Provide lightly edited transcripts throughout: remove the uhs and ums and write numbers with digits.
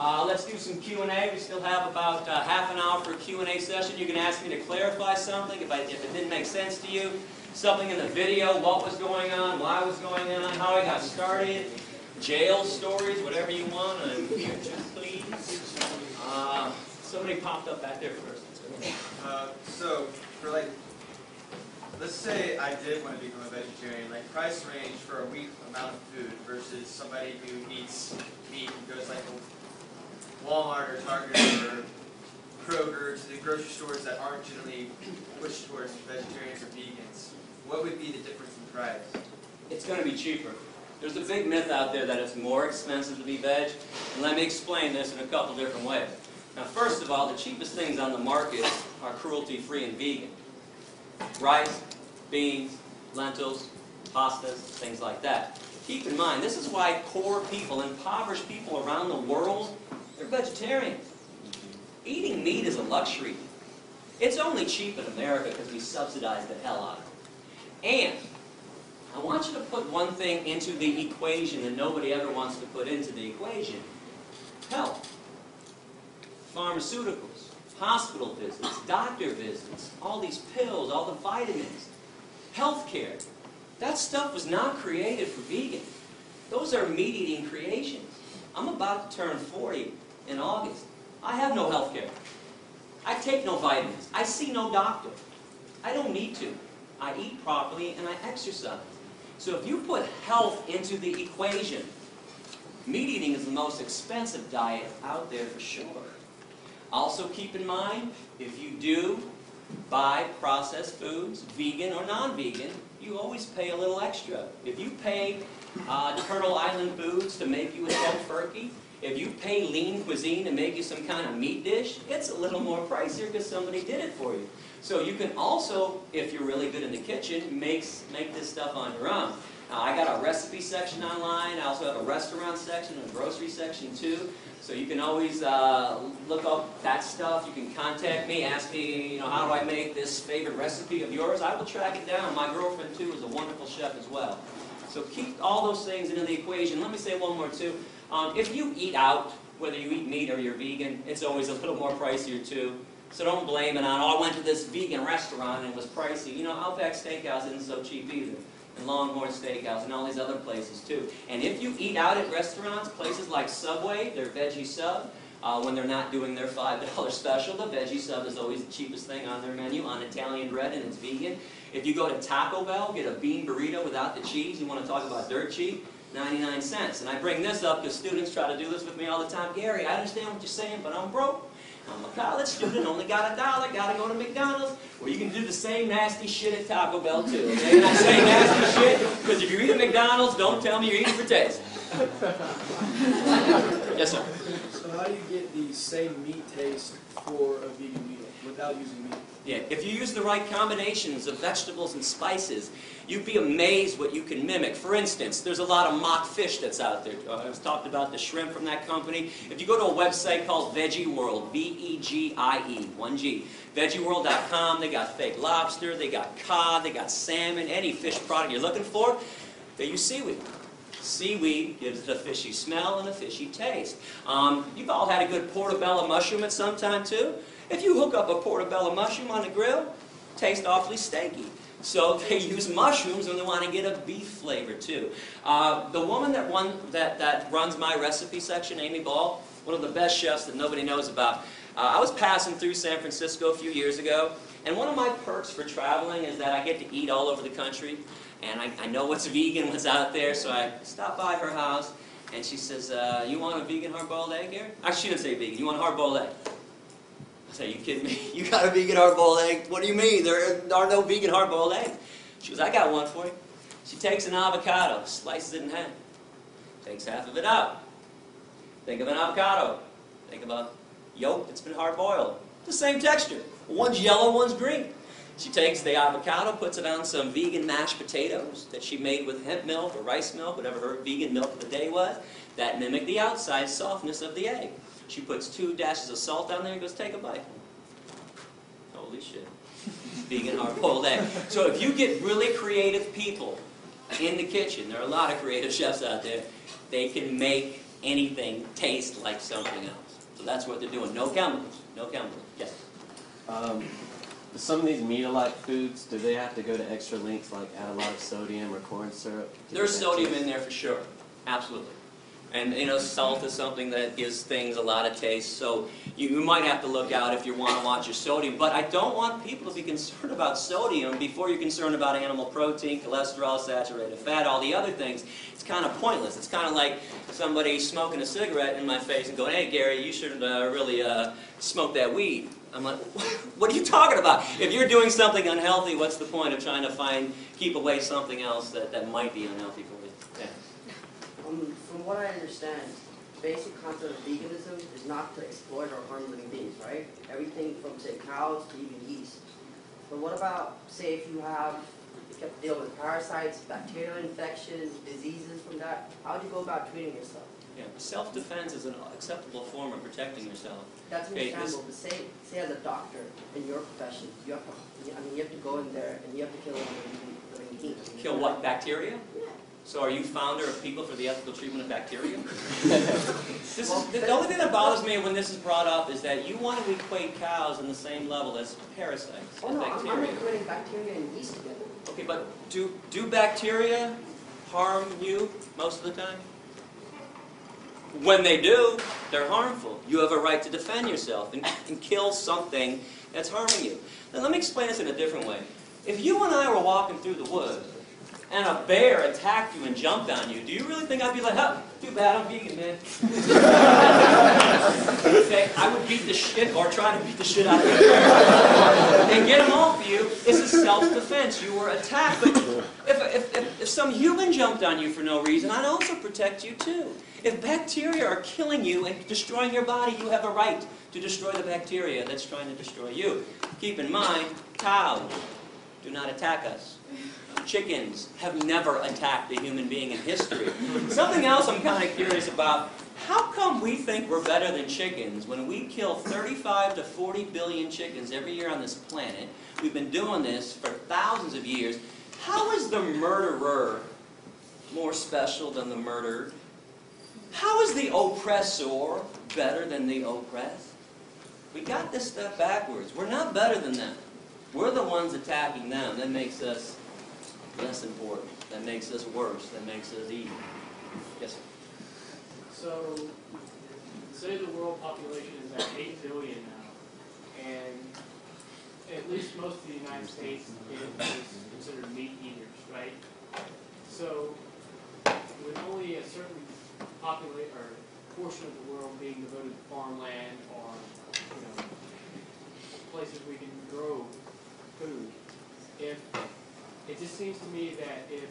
Let's do some Q&A. We still have about half an hour for a Q&A session. You can ask me to clarify something if it didn't make sense to you. Something in the video, what was going on, why it was going on, how I got started, jail stories, whatever you want. I'm here to please. Somebody popped up back there first. So, for like, let's say I did want to become a vegetarian, like price range for a week amount of food versus somebody who eats meat and goes like Walmart or Target or Kroger to the grocery stores that aren't generally pushed towards vegetarians or vegans. What would be the difference in price? It's going to be cheaper. There's a big myth out there that it's more expensive to be veg, and let me explain this in a couple different ways. Now, first of all, the cheapest things on the market are cruelty-free and vegan. Rice, beans, lentils, pastas, things like that. Keep in mind, this is why poor people, impoverished people around the world, they're vegetarians. Eating meat is a luxury. It's only cheap in America because we subsidize the hell out of it. And I want you to put one thing into the equation that nobody ever wants to put into the equation. Health. Pharmaceuticals, hospital visits, doctor visits, all these pills, all the vitamins, healthcare. That stuff was not created for vegan. Those are meat-eating creations. I'm about to turn 40 in August. I have no healthcare. I take no vitamins. I see no doctor. I don't need to. I eat properly and I exercise. So if you put health into the equation, meat eating is the most expensive diet out there for sure. Also keep in mind, if you do buy processed foods, vegan or non-vegan, you always pay a little extra. If you pay Turtle Island Foods to make you a tofurkey, if you pay Lean Cuisine to make you some kind of meat dish, it's a little more pricier because somebody did it for you. So you can also, if you're really good in the kitchen, make this stuff on your own. Now, I got a recipe section online. I also have a restaurant section and a grocery section too. So you can always look up that stuff. You can contact me, ask me, how do I make this favorite recipe of yours? I will track it down. My girlfriend too is a wonderful chef as well. So keep all those things into the equation. Let me say one more too. If you eat out, whether you eat meat or you're vegan, it's always a little more pricier too. So don't blame it on, I went to this vegan restaurant and it was pricey. Outback Steakhouse isn't so cheap either. And Longhorn Steakhouse and all these other places too. And if you eat out at restaurants, places like Subway, their veggie sub, when they're not doing their $5 special, the veggie sub is always the cheapest thing on their menu on Italian bread and it's vegan. If you go to Taco Bell, get a bean burrito without the cheese, you want to talk about dirt cheap, 99 cents. And I bring this up because students try to do this with me all the time. Gary, I understand what you're saying, but I'm broke. I'm a college student, only got $1, gotta go to McDonald's. Well, you can do the same nasty shit at Taco Bell too, okay? And I say nasty shit because if you eat at McDonald's, don't tell me you're eating for taste. Yes, sir? So how do you get the same meat taste for a vegan meal without using meat? Yeah, if you use the right combinations of vegetables and spices, you'd be amazed what you can mimic. For instance, there's a lot of mock fish that's out there. I was talking about the shrimp from that company. If you go to a website called Veggie World, V-E-G-I-E, 1G, veggieworld.com, they got fake lobster, they got cod, they got salmon, any fish product you're looking for, they use seaweed. Seaweed gives it a fishy smell and a fishy taste. You've all had a good portobello mushroom at some time too. If you hook up a portobello mushroom on the grill, it tastes awfully steaky. So they use mushrooms when they want to get a beef flavor too. The woman that runs my recipe section, Amy Ball, one of the best chefs that nobody knows about. I was passing through San Francisco a few years ago, and one of my perks for traveling is that I get to eat all over the country, and I know what's vegan, what's out there, so I stopped by her house, and she says, you want a vegan hard-boiled egg here? Actually, she didn't say vegan. You want a hard-boiled egg? I said, are you kidding me? You got a vegan hard-boiled egg? What do you mean? There are no vegan hard-boiled eggs. She goes, I got one for you. She takes an avocado, slices it in half, takes half of it out. Think of an avocado. Think of a yolk that's been hard-boiled. The same texture. One's yellow, one's green. She takes the avocado, puts it on some vegan mashed potatoes that she made with hemp milk or rice milk, whatever her vegan milk of the day was, that mimicked the outside softness of the egg. She puts 2 dashes of salt on there and goes, take a bite. Holy shit. Vegan hard-boiled egg. So if you get really creative people in the kitchen, there are a lot of creative chefs out there, they can make anything taste like something else. So that's what they're doing. No chemicals. No chemicals. Yes? Some of these meat-alike foods, do they have to go to extra lengths, like add a lot of sodium or corn syrup? There's sodium in there for sure. Absolutely. And, you know, salt is something that gives things a lot of taste, so you might have to look out if you want to watch your sodium. But I don't want people to be concerned about sodium before you're concerned about animal protein, cholesterol, saturated fat, all the other things. It's kind of pointless. It's kind of like somebody smoking a cigarette in my face and going, hey, Gary, you should really smoke that weed. I'm like, what are you talking about? If you're doing something unhealthy, what's the point of trying to keep away something else that might be unhealthy for you? Yeah. From what I understand, the basic concept of veganism is not to exploit or harm living beings, right? Everything from, say, cows to even yeast. But what about, say, if you have to deal with parasites, bacterial infections, diseases from that, how do you go about treating yourself? Yeah, self-defense is an acceptable form of protecting yourself. That's understandable, but say as a doctor in your profession, you have to go in there and you have to kill living beings. Kill what, bacteria? Yeah. So are you founder of People for the Ethical Treatment of Bacteria? The only thing that bothers me when this is brought up is that you want to equate cows in the same level as parasites, Oh as no, bacteria. I'm equating bacteria and yeast together. Okay, but do bacteria harm you most of the time? When they do, they're harmful. You have a right to defend yourself and kill something that's harming you. Now let me explain this in a different way. If you and I were walking through the woods, and a bear attacked you and jumped on you, do you really think I'd be like, oh, too bad, I'm vegan, man? Okay, I would beat the shit, or try to beat the shit out of you, and get them off you. This is self-defense. You were attacked. But if some human jumped on you for no reason, I'd also protect you too. If bacteria are killing you and destroying your body, you have a right to destroy the bacteria that's trying to destroy you. Keep in mind, cows do not attack us. Chickens have never attacked a human being in history. Something else I'm kind of curious about, how come we think we're better than chickens when we kill 35 to 40 billion chickens every year on this planet? We've been doing this for thousands of years. How is the murderer more special than the murdered? How is the oppressor better than the oppressed? We got this stuff backwards. We're not better than them. We're the ones attacking them. That makes us less important. That makes us worse. That makes us evil. Yes, sir. So, say the world population is at 8 billion now, and at least most of the United States is considered meat eaters, right? So, with only a certain portion of the world being devoted to farmland or places we can grow food, it just seems to me that if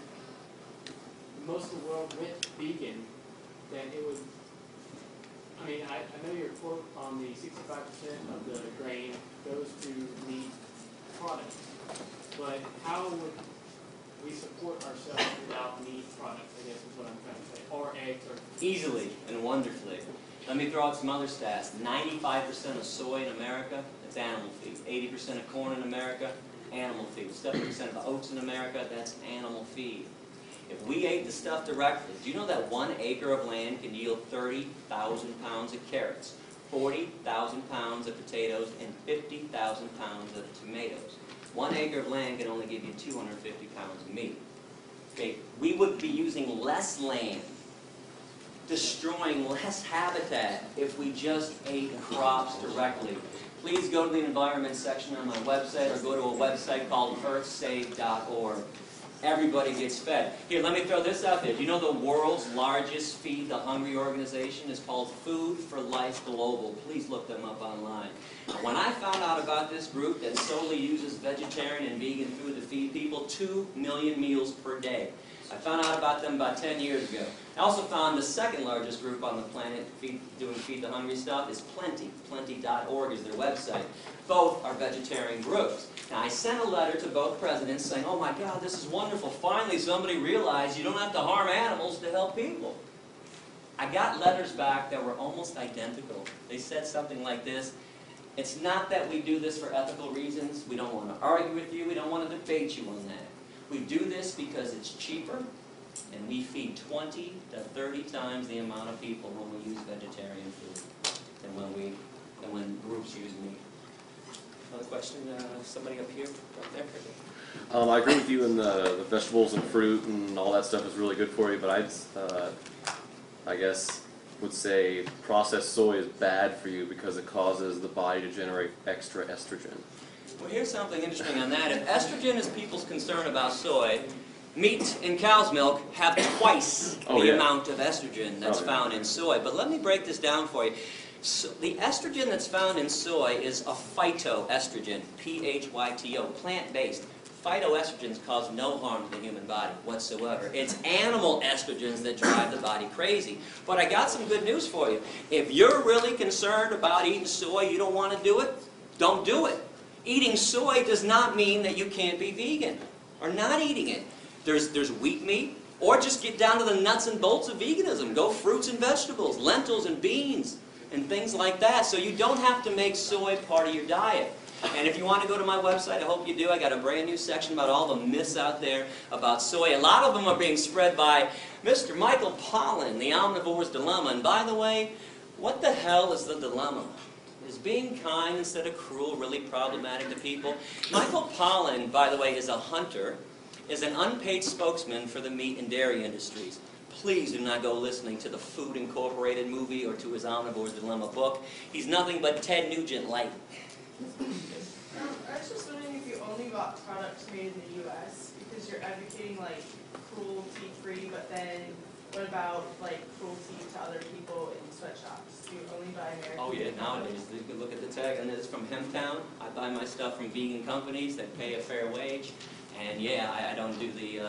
most of the world went vegan, then it would, I know your quote on the 65% of the grain goes to meat products, but how would we support ourselves without meat products, I guess is what I'm trying to say, or eggs, or... Easily and wonderfully. Let me throw out some other stats. 95% of soy in America, that's animal feed. 80% of corn in America, animal feed. 70% of oats in America, that's animal feed. If we ate the stuff directly, do you know that 1 acre of land can yield 30,000 pounds of carrots, 40,000 pounds of potatoes, and 50,000 pounds of tomatoes? 1 acre of land can only give you 250 pounds of meat. Okay, we would be using less land, destroying less habitat if we just ate crops directly. Please go to the environment section on my website or go to a website called earthsave.org. Everybody gets fed. Here, let me throw this out there. Do you know the world's largest Feed the Hungry organization is called Food for Life Global? Please look them up online. When I found out about this group that solely uses vegetarian and vegan food to feed people 2 million meals per day, I found out about them about 10 years ago. I also found the second largest group on the planet doing Feed the Hungry stuff is Plenty. Plenty.org is their website. Both are vegetarian groups. Now, I sent a letter to both presidents saying, oh my God, this is wonderful. Finally, somebody realized you don't have to harm animals to help people. I got letters back that were almost identical. They said something like this: it's not that we do this for ethical reasons. We don't want to argue with you. We don't want to debate you on that. We do this because it's cheaper, And we feed 20 to 30 times the amount of people when we use vegetarian food than when groups use meat. Another question? Somebody up here, right there. I agree with you in the vegetables and fruit and all that stuff is really good for you, but I guess would say processed soy is bad for you because it causes the body to generate extra estrogen. Well, here's something interesting on that. If estrogen is people's concern about soy, meat and cow's milk have twice the amount of estrogen that's found in soy. But let me break this down for you. So the estrogen that's found in soy is a phytoestrogen, P-H-Y-T-O, plant-based. Phytoestrogens cause no harm to the human body whatsoever. It's animal estrogens that drive the body crazy. But I got some good news for you. If you're really concerned about eating soy, you don't want to do it, don't do it. Eating soy does not mean that you can't be vegan or not eating it. There's wheat meat, or just get down to the nuts and bolts of veganism. Go fruits and vegetables, lentils and beans, and things like that. So you don't have to make soy part of your diet. And if you want to go to my website, I hope you do. I got a brand new section about all the myths out there about soy. A lot of them are being spread by Mr. Michael Pollan, The Omnivore's Dilemma. And by the way, what the hell is the dilemma? Is being kind instead of cruel really problematic to people? Michael Pollan, by the way, is a hunter, is an unpaid spokesman for the meat and dairy industries. Please do not go listening to the Food Incorporated movie or to his Omnivore's Dilemma book. He's nothing but Ted Nugent light. I was just wondering if you only bought products made in the U.S. because you're advocating like cruelty-free, but then what about like cruelty to other people in sweatshops? Do you only buy American? Oh yeah, nowadays you can look at the tag, and it's from Hemptown. I buy my stuff from vegan companies that pay a fair wage, and yeah, I don't do the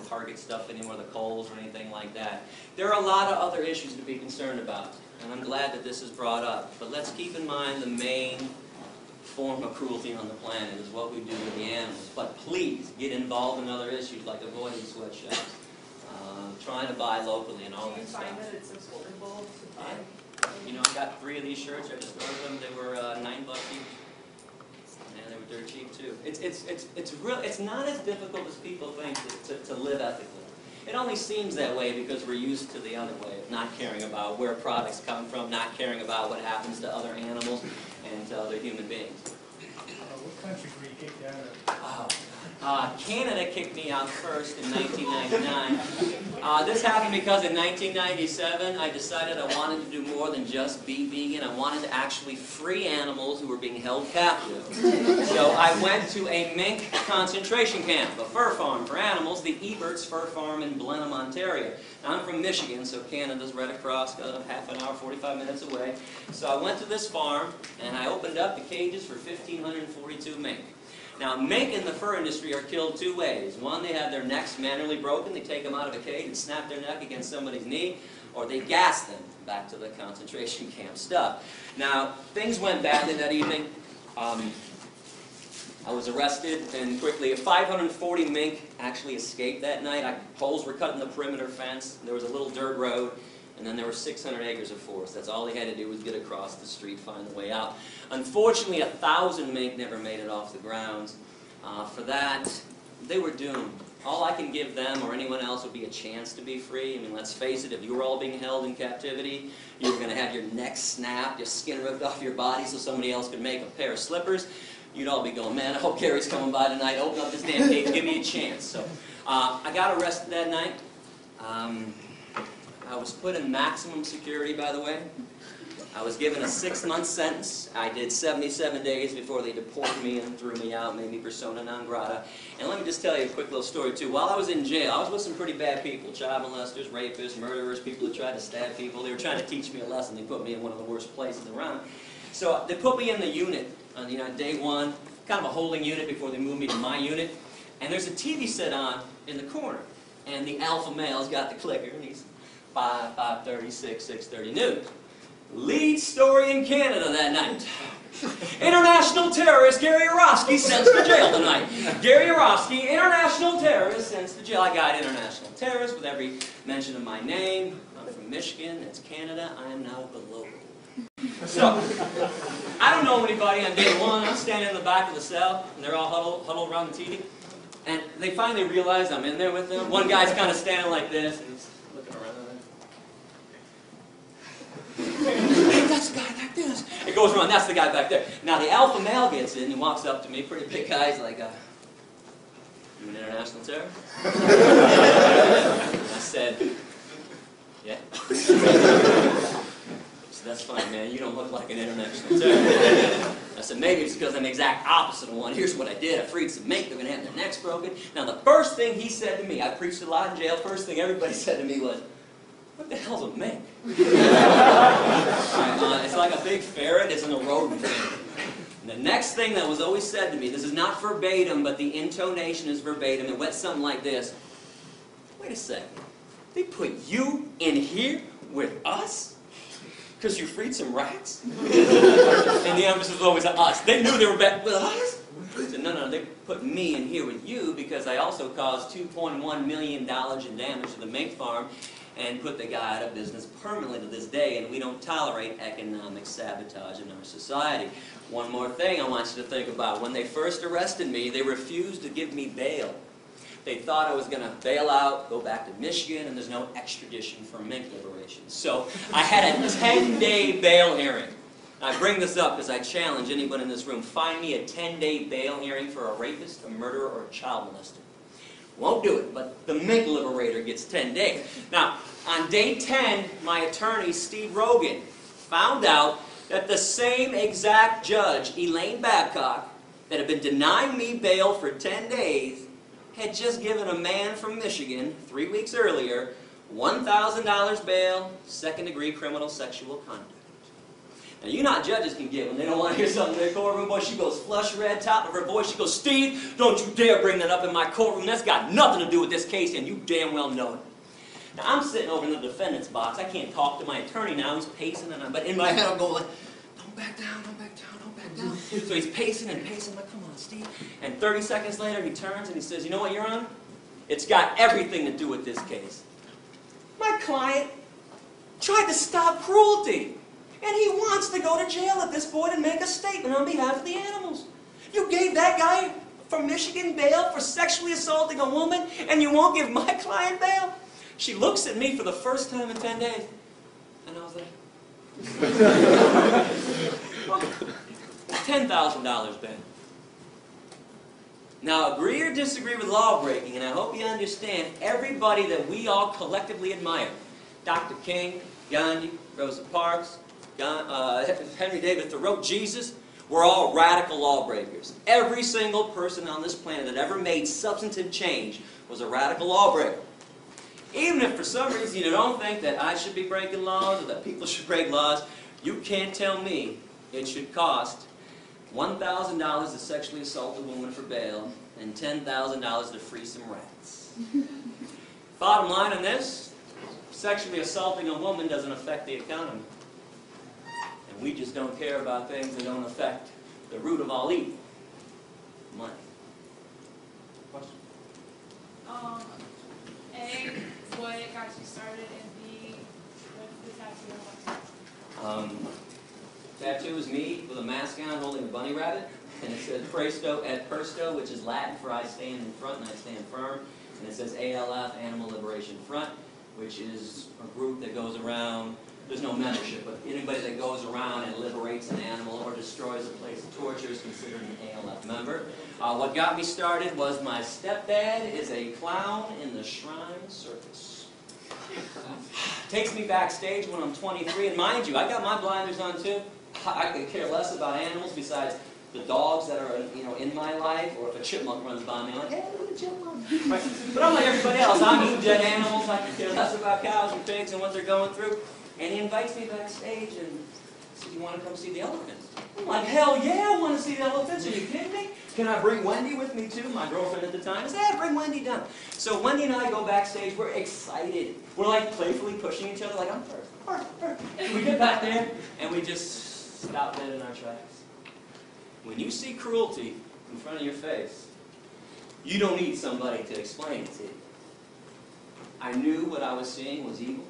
Target stuff anymore, the Kohl's or anything like that. There are a lot of other issues to be concerned about, and I'm glad that this is brought up. But let's keep in mind the main form of cruelty on the planet is what we do with the animals. But please get involved in other issues like avoiding sweatshops, trying to buy locally and all that stuff. Do you find that it's affordable to buy? You know, I got 3 of these shirts. I just ordered them. They were $9 each, and they were dirt cheap too. It's not as difficult as people think to live ethically. It only seems that way because we're used to the other way of not caring about where products come from, not caring about what happens to other animals and to other human beings. What countries were you kicked out of? Canada kicked me out first in 1999. This happened because in 1997 I decided I wanted to do more than just be vegan. I wanted to actually free animals who were being held captive. So I went to a mink concentration camp, a fur farm for animals, the Ebert's Fur Farm in Blenheim, Ontario. Now, I'm from Michigan, so Canada's right across, half an hour, 45 minutes away. So I went to this farm and I opened up the cages for 1,542 mink. Now, mink in the fur industry are killed 2 ways. One, they have their necks manually broken. They take them out of a cage and snap their neck against somebody's knee, or they gas them back to the concentration camp stuff. Now, things went badly that evening. I was arrested, and quickly, 540 mink actually escaped that night. Holes were cut in the perimeter fence. There was a little dirt road. And then there were 600 acres of forest. That's all they had to do was get across the street, find the way out. Unfortunately, 1,000 mink never made it off the grounds. For that, they were doomed. All I can give them or anyone else would be a chance to be free. I mean, let's face it, if you were all being held in captivity, you were going to have your neck snapped, your skin ripped off your body so somebody else could make a pair of slippers. You'd all be going, man, I hope Gary's coming by tonight. Open up this damn cage, give me a chance. So I got arrested that night. I was put in maximum security, by the way. I was given a 6-month sentence. I did 77 days before they deported me and threw me out, made me persona non grata. And let me just tell you a quick little story, too. While I was in jail, I was with some pretty bad people, child molesters, rapists, murderers, people who tried to stab people. They were trying to teach me a lesson. They put me in one of the worst places around. So they put me in the unit on day 1, kind of a holding unit before they moved me to my unit. And there's a TV set on in the corner. And the alpha male's got the clicker, and he's 5, 5:30, 6, 6:30 news. Lead story in Canada that night. International terrorist Gary Yourofsky sent to jail tonight. Gary Yourofsky, international terrorist, sent to jail. I got international terrorist with every mention of my name. I'm from Michigan. It's Canada. I am now below. So, I don't know anybody on day 1. I'm standing in the back of the cell, and they're all huddled around the TV. And they finally realize I'm in there with them. One guy's kind of standing like this, and he's looking around. Hey, that's the guy back there. It goes around, that's the guy back there. Now the alpha male gets in, he walks up to me, pretty big guy, he's like, you an international terror? I said, yeah. So that's fine, man, you don't look like an international terror. I said, maybe it's because I'm the exact opposite of one. Here's what I did. I freed some mink. They're going to have their necks broken. Now, the first thing he said to me, I preached a lot in jail. First thing everybody said to me was, what the hell's a mink? It's like a big ferret. It's an rodent thing. And the next thing that was always said to me, this is not verbatim, but the intonation is verbatim. It went something like this. Wait a second. They put you in here with us? Because you freed some rats? And the emphasis was always on us. They knew they were back with us? I said, no, they put me in here with you because I also caused $2.1 million in damage to the mink farm and put the guy out of business permanently to this day, and we don't tolerate economic sabotage in our society. One more thing I want you to think about. When they first arrested me, they refused to give me bail. They thought I was going to bail out, go back to Michigan, and there's no extradition for mink liberation. So I had a 10-day bail hearing. I bring this up because I challenge anyone in this room. Find me a 10-day bail hearing for a rapist, a murderer, or a child molester. Won't do it, but the mink liberator gets 10 days. Now, on day 10, my attorney, Steve Rogan, found out that the same exact judge, Elaine Babcock, that had been denying me bail for 10 days, had just given a man from Michigan, 3 weeks earlier, $1,000 bail, second-degree criminal sexual conduct. Now, you know how judges can get when they don't want to hear something in their courtroom. Boy, she goes flush red, top of her voice. She goes, Steve, don't you dare bring that up in my courtroom. That's got nothing to do with this case, and you damn well know it. Now, I'm sitting over in the defendant's box. I can't talk to my attorney now. He's pacing, but in my head I'm going like, don't back down, don't back down, don't back down. So he's pacing and pacing. I'm like, come on, Steve. And 30 seconds later, he turns and he says, you know what, Your Honor? It's got everything to do with this case. My client tried to stop cruelty. And he wants to go to jail at this point and make a statement on behalf of the animals. You gave that guy from Michigan bail for sexually assaulting a woman, and you won't give my client bail? She looks at me for the first time in 10 days. And I was like, $10,000 bail. Now, agree or disagree with law-breaking, and I hope you understand everybody that we all collectively admire. Dr. King, Gandhi, Rosa Parks, Henry David Thoreau, Jesus, we're all radical lawbreakers. Every single person on this planet that ever made substantive change was a radical lawbreaker. Even if for some reason you don't think that I should be breaking laws or that people should break laws, you can't tell me it should cost $1,000 to sexually assault a woman for bail and $10,000 to free some rats. Bottom line on this, sexually assaulting a woman doesn't affect the economy. And we just don't care about things that don't affect the root of all evil. Money. Question? A, what got you started, and B, what's the tattoo? Tattoo is me with a mask on holding a bunny rabbit, and it says Presto et Persto, which is Latin for I stand in front and I stand firm, and it says ALF, Animal Liberation Front, which is a group that goes around, there's no membership, but anybody that goes around and liberates an animal or destroys a place of torture is considered an ALF member. What got me started was my stepdad is a clown in the Shrine Circus. Takes me backstage when I'm 23, and mind you, I got my blinders on too. I could care less about animals besides the dogs that are in my life, or if a chipmunk runs by me, I'm like, hey, look at the chipmunk. Right? But I'm like everybody else. I'm eating dead animals. I can care less about cows and pigs and what they're going through. And he invites me backstage and says, you want to come see the elephants? I'm like, hell yeah, I want to see the elephants. Are you kidding me? Can I bring Wendy with me too? My girlfriend at the time. I said, yeah, bring Wendy down. So Wendy and I go backstage. We're excited. We're like playfully pushing each other like, I'm first. We get back there and we just stop dead in our tracks. When you see cruelty in front of your face, you don't need somebody to explain it to you. I knew what I was seeing was evil.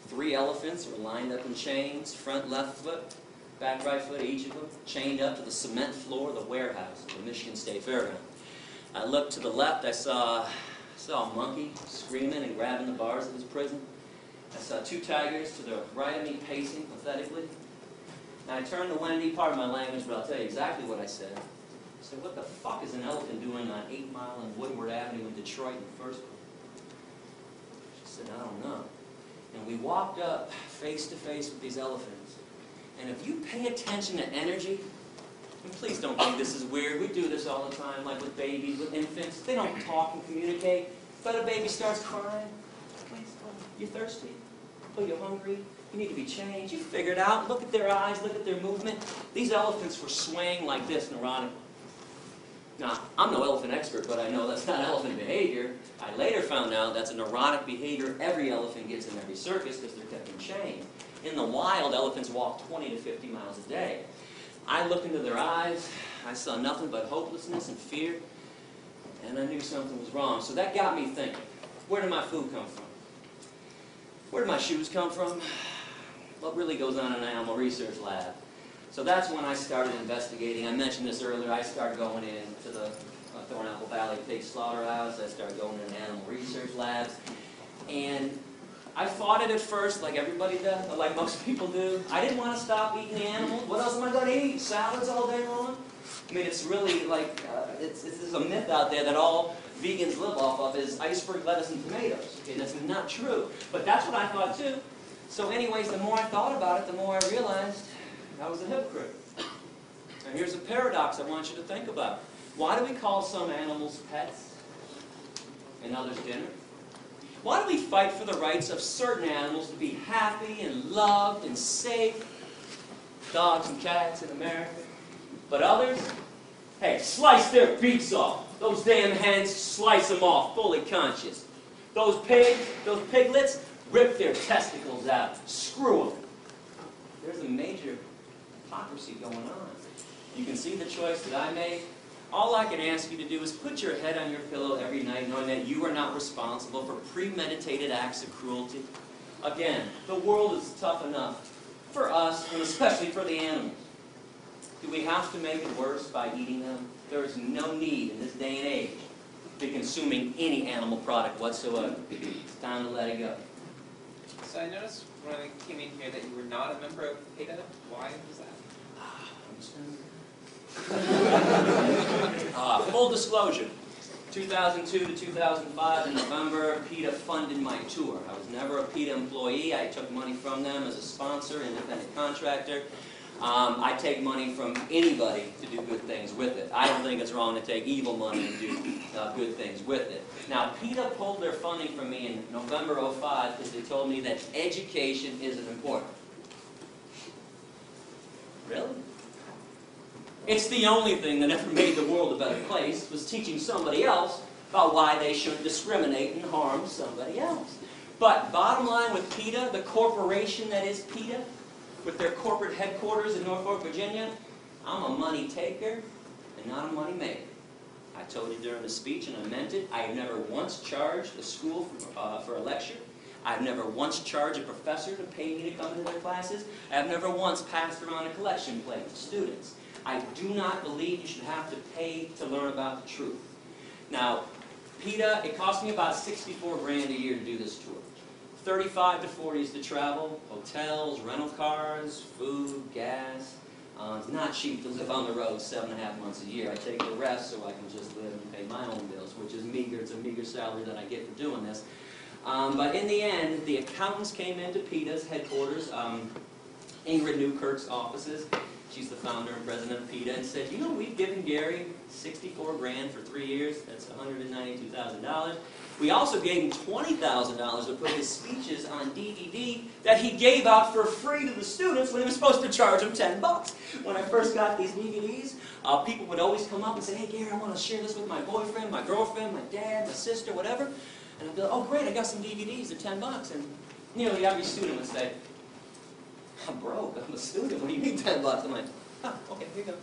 3 elephants were lined up in chains, front left foot, back right foot, each of them, chained up to the cement floor of the warehouse of the Michigan State Fairground. I looked to the left, I saw a monkey screaming and grabbing the bars of his prison. I saw 2 tigers to the right of me pacing pathetically. And I turned to Wendy, pardon my language, but I'll tell you exactly what I said. I said, what the fuck is an elephant doing on 8 Mile and Woodward Avenue in Detroit in the first place? She said, I don't know. And we walked up face to face with these elephants. And if you pay attention to energy, and please don't think this is weird. We do this all the time, like with babies, with infants. They don't talk and communicate. But a baby starts crying. You thirsty? Oh, you're hungry? You need to be changed. You figure it out. Look at their eyes. Look at their movement. These elephants were swaying like this neurotically. Now, I'm no elephant expert, but I know that's not elephant behavior. I later found out that's a neurotic behavior every elephant gets in every circus because they're kept in chains. In the wild, elephants walk 20 to 50 miles a day. I looked into their eyes. I saw nothing but hopelessness and fear. And I knew something was wrong. So that got me thinking. Where did my food come from? Where did my shoes come from? What really goes on in an animal research lab? So that's when I started investigating. I mentioned this earlier. I started going into the Thornapple Valley Pig Slaughterhouse. I started going into animal research labs. And I fought it at first, like everybody does, like most people do. I didn't want to stop eating the animals. What else am I going to eat? Salads all day long? I mean, it's really like, there's a myth out there that all vegans live off of is iceberg lettuce and tomatoes. Okay, that's not true. But that's what I thought too. So anyways, the more I thought about it, the more I realized I was a hypocrite. And here's a paradox I want you to think about. Why do we call some animals pets and others dinner? Why do we fight for the rights of certain animals to be happy and loved and safe? Dogs and cats in America. But others, hey, slice their beaks off. Those damn hens, slice them off, fully conscious. Those pigs, those piglets, rip their testicles out. Screw them. There's a major hypocrisy going on. You can see the choice that I made. All I can ask you to do is put your head on your pillow every night knowing that you are not responsible for premeditated acts of cruelty. Again, the world is tough enough for us, and especially for the animals. Do we have to make it worse by eating them? There is no need in this day and age to be consuming any animal product whatsoever. It's time to let it go. So I noticed when I came in here that you were not a member of PETA. Why was that? Full disclosure, 2002 to 2005 in November, PETA funded my tour. I was never a PETA employee. I took money from them as a sponsor, independent contractor. I take money from anybody to do good things with it. I don't think it's wrong to take evil money and do good things with it. Now, PETA pulled their funding from me in November '05 because they told me that education isn't important. Really? It's the only thing that ever made the world a better place, was teaching somebody else about why they shouldn't discriminate and harm somebody else. But bottom line with PETA, the corporation that is PETA, with their corporate headquarters in Norfolk, Virginia, I'm a money taker and not a money maker. I told you during the speech, and I meant it, I have never once charged a school for a lecture. I've never once charged a professor to pay me to come into their classes. I have never once passed around a collection plate to students. I do not believe you should have to pay to learn about the truth. Now, PETA, it cost me about $64 grand a year to do this tour. 35 to 40s to travel, hotels, rental cars, food, gas. It's not cheap to live on the road 7.5 months a year. I take the rest so I can just live and pay my own bills, which is meager. It's a meager salary that I get for doing this. But in the end, the accountants came into PETA's headquarters, Ingrid Newkirk's offices. She's the founder and president of PETA, and said, you know, we've given Gary 64 grand for 3 years. That's $192,000. We also gave him $20,000 to put his speeches on DVD that he gave out for free to the students when he was supposed to charge them $10. When I first got these DVDs, people would always come up and say, hey, Gary, I want to share this with my boyfriend, my girlfriend, my dad, my sister, whatever. And I'd be like, oh, great, I got some DVDs at $10. And nearly every student would say, I'm broke, I'm a student, what do you need $10? I'm like, oh, okay, here you go.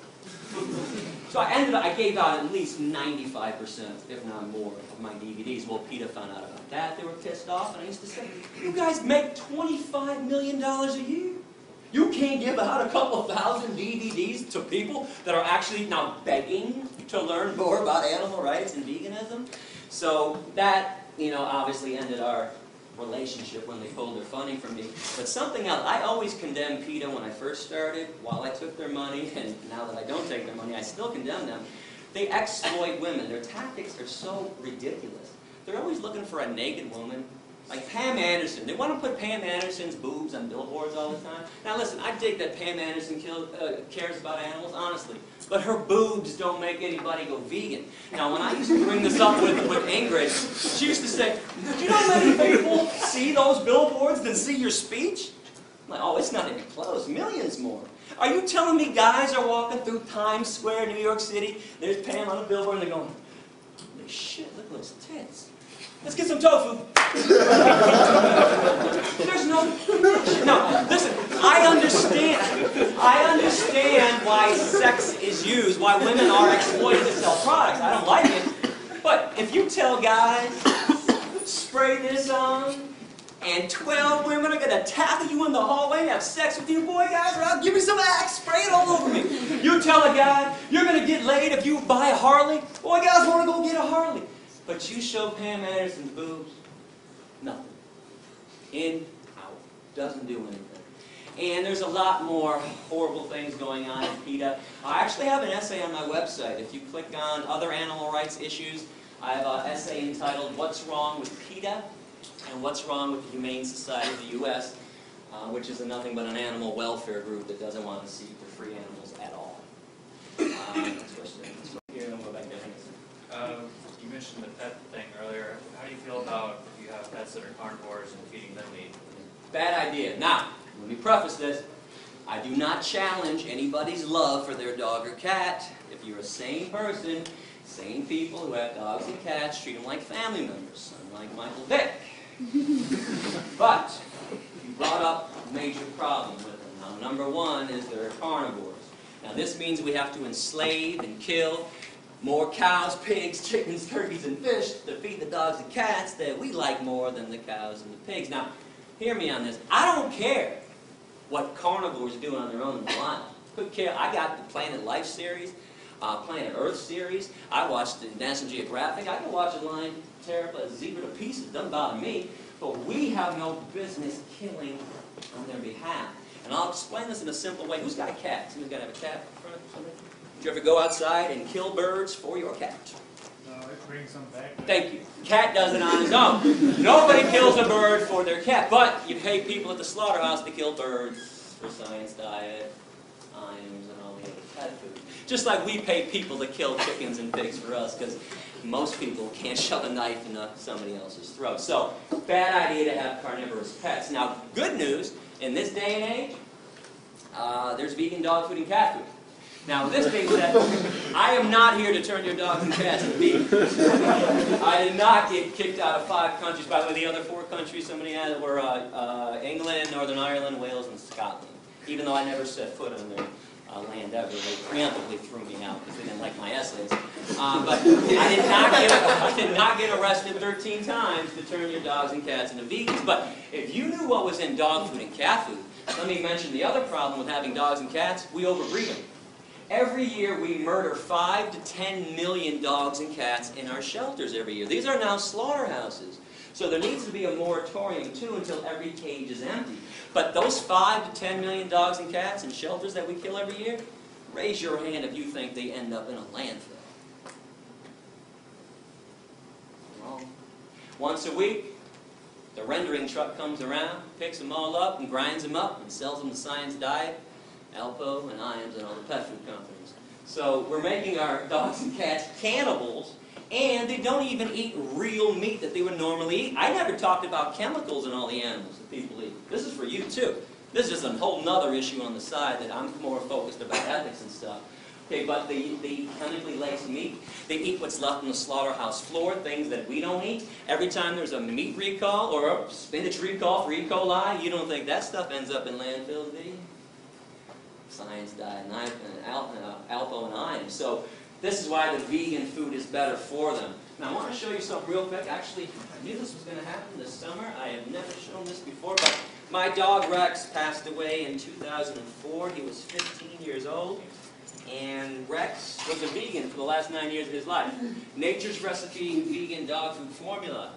So I gave out at least 95%, if not more, of my DVDs. Well, PETA found out about that. They were pissed off, and I used to say, you guys make $25 million a year. You can't give out a couple thousand DVDs to people that are actually now begging to learn more about animal rights and veganism. So that, obviously ended our relationship when they pulled their funding from me. But something else, I always condemned PETA when I first started, while I took their money, and now that I don't take their money, I still condemn them. They exploit women. Their tactics are so ridiculous. They're always looking for a naked woman. Like Pam Anderson. They want to put Pam Anderson's boobs on billboards all the time. Now listen, I dig that Pam Anderson cares about animals, honestly. But her boobs don't make anybody go vegan. Now when I used to bring this up with Ingrid, she used to say, do you know how many people see those billboards than see your speech? I'm like, oh, it's not even close. Millions more. Are you telling me guys are walking through Times Square, New York City, there's Pam on a billboard, and they're going, holy shit, look at those tits. Let's get some tofu. There's no connection. No, listen, I understand why sex is used, why women are exploited to sell products. I don't like it. But if you tell guys, spray this on, and 12 women are going to tackle you in the hallway and have sex with you, boy, guys, or give me some Axe, spray it all over me. You tell a guy, you're going to get laid if you buy a Harley. Boy, guys want to go get a Harley. But you show Pam Anderson's boobs, nothing. In, out. Doesn't do anything. And there's a lot more horrible things going on in PETA. I actually have an essay on my website. If you click on other animal rights issues, I have an essay entitled, What's Wrong with PETA? And What's Wrong with the Humane Society of the U.S., which is nothing but an animal welfare group that doesn't want to see the free animals at all. Next question. Here, and we'll go back there. You mentioned the pet thing earlier. How do you feel about if you have pets that are carnivores and feeding them meat? Bad idea. Now, let me preface this. I do not challenge anybody's love for their dog or cat. If you're a sane person, sane people who have dogs and cats treat them like family members, unlike Michael Vick. But you brought up a major problem with them. Now, number one is they're carnivores. Now, this means we have to enslave and kill more cows, pigs, chickens, turkeys, and fish to feed the dogs and cats that we like more than the cows and the pigs. Now, hear me on this. I don't care what carnivores do on their own in the wild. I got the Planet Life series, Planet Earth series. I watched the National Geographic. I can watch a lion tear up a zebra to pieces. Doesn't bother me. But we have no business killing on their behalf. And I'll explain this in a simple way. Who's got a cat? Somebody's got to have a cat in front of somebody? Did you ever go outside and kill birds for your cat? No, it brings them back. Thank you. Cat does it on his own. Nobody kills a bird for their cat, but you pay people at the slaughterhouse to kill birds for science diet, ions, and all the other pet food. Just like we pay people to kill chickens and pigs for us, because most people can't shove a knife into somebody else's throat. So, bad idea to have carnivorous pets. Now, good news, in this day and age, there's vegan dog food and cat food. Now, this being said, I am not here to turn your dogs and cats into vegan. I did not get kicked out of 5 countries. By the way, the other 4 countries somebody had were England, Northern Ireland, Wales, and Scotland. Even though I never set foot on their land ever, they preemptively threw me out because they didn't like my essays. But I did not get arrested 13 times to turn your dogs and cats into vegans. But if you knew what was in dog food and cat food, let me mention the other problem with having dogs and cats: we overbreed them. Every year we murder 5 to 10 million dogs and cats in our shelters every year. These are now slaughterhouses. So there needs to be a moratorium too until every cage is empty. But those 5 to 10 million dogs and cats in shelters that we kill every year, raise your hand if you think they end up in a landfill. Wrong. Once a week, the rendering truck comes around, picks them all up and grinds them up and sells them to Science Diet, Alpo, and Iams, and all the pet food companies. So we're making our dogs and cats cannibals, and they don't even eat real meat that they would normally eat. I never talked about chemicals in all the animals that people eat. This is for you too. This is a whole nother issue on the side that I'm more focused about ethics and stuff. Okay, but they eat chemically laced meat. They eat what's left on the slaughterhouse floor, things that we don't eat. Every time there's a meat recall or a spinach recall for E. coli, you don't think that stuff ends up in landfills, do you? Science Diet, Alpo, and Iams. So this is why the vegan food is better for them. Now I want to show you something real quick. Actually, I knew this was going to happen this summer. I have never shown this before, but My dog Rex passed away in 2004. He was 15 years old. And Rex was a vegan for the last 9 years of his life. Nature's Recipe vegan dog food formula.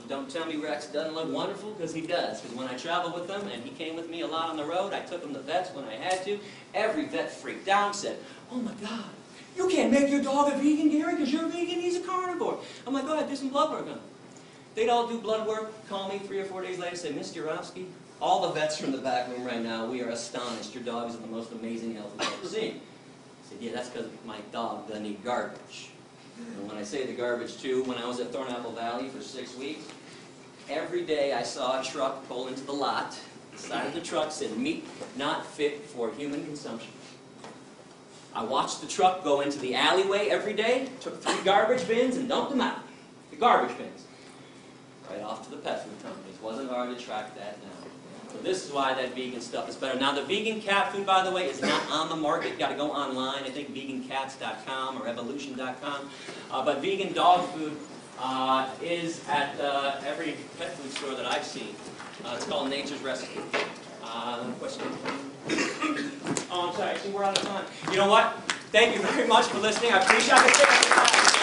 Don't tell me Rex doesn't look wonderful, because he does. Because when I travel with him, and he came with me a lot on the road, I took him to vets when I had to. Every vet freaked out and said, "Oh my God, you can't make your dog a vegan, Gary, because you're vegan, he's a carnivore." I'm like, "Go ahead, do some blood work on him." They'd all do blood work, call me 3 or 4 days later, say, "Mr. Yourofsky, all the vets from the back room right now, we are astonished. Your dog is the most amazing health we've ever seen." I said, "Yeah, that's because my dog doesn't eat garbage." And when I say the garbage too, when I was at Thornapple Valley for 6 weeks, every day I saw a truck pull into the lot. The side of the truck said, "Meat not fit for human consumption." I watched the truck go into the alleyway every day, took 3 garbage bins and dumped them out. The garbage bins. Right off to the pet food companies. Wasn't hard to track that down. So this is why that vegan stuff is better. Now the vegan cat food, by the way, is not on the market. You've got to go online. I think vegancats.com or evolution.com. But vegan dog food is at every pet food store that I've seen. It's called Nature's Recipe. Question? Oh, I'm sorry. See, we're out of time. You know what? Thank you very much for listening. I appreciate it.